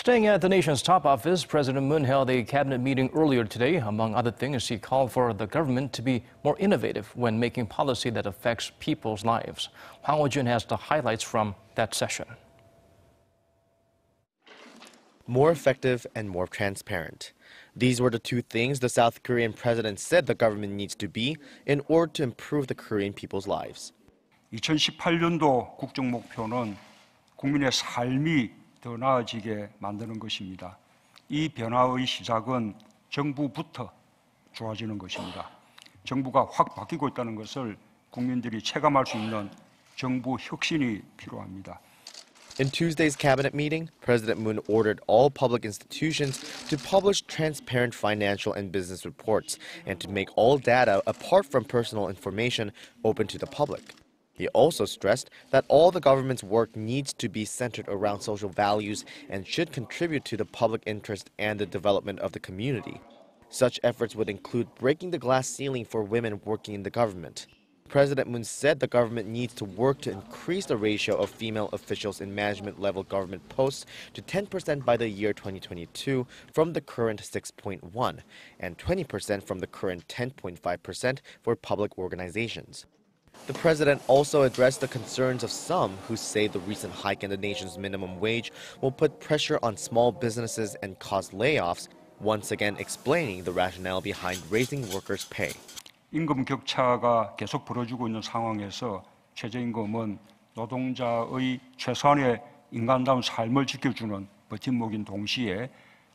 Staying at the nation's top office, President Moon held a cabinet meeting earlier today. Among other things, he called for the government to be more innovative when making policy that affects people's lives. Hwang Hojun has the highlights from that session. More effective and more transparent. These were the two things the South Korean president said the government needs to be in order to improve the Korean people's lives. 2018년도 국정 목표는 국민의 삶이 더 나아지게 만드는 것입니다. 이 변화의 시작은 정부부터 좋아지는 것입니다. 정부가 확 바뀌고 있다는 것을 국민들이 체감할 수 있는 정부 혁신이 필요합니다. In Tuesday's cabinet meeting, President Moon ordered all public institutions to publish transparent financial and business reports and to make all data, apart from personal information, open to the public. He also stressed that all the government's work needs to be centered around social values and should contribute to the public interest and the development of the community. Such efforts would include breaking the glass ceiling for women working in the government. President Moon said the government needs to work to increase the ratio of female officials in management-level government posts to 10% by the year 2022 from the current 6.1% and 20% from the current 10.5% for public organizations. The president also addressed the concerns of some who say the recent hike in the nation's minimum wage will put pressure on small businesses and cause layoffs, once again explaining the rationale behind raising workers' pay. 임금 격차가 계속 벌어지고 있는 상황에서 최저임금은 노동자의 최소한의 인간다운 삶을 지켜주는 버팀목인 동시에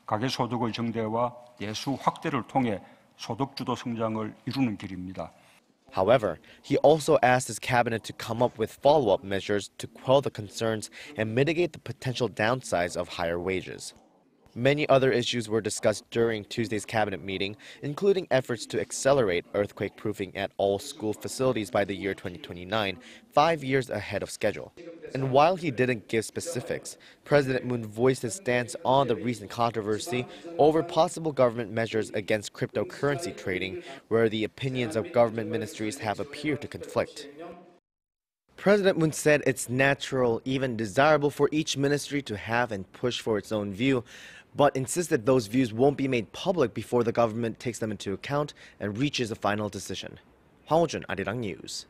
가계소득의 증대와 내수 확대를 통해 소득주도 성장을 이루는 길입니다. However, he also asked his cabinet to come up with follow-up measures to quell the concerns and mitigate the potential downsides of higher wages. Many other issues were discussed during Tuesday's cabinet meeting, including efforts to accelerate earthquake-proofing at all school facilities by the year 2029, 5 years ahead of schedule. And while he didn't give specifics, President Moon voiced his stance on the recent controversy over possible government measures against cryptocurrency trading, where the opinions of government ministries have appeared to conflict. President Moon said it's natural, even desirable for each ministry to have and push for its own view, but insisted those views won't be made public before the government takes them into account and reaches a final decision. Hwang Hojun, Arirang News.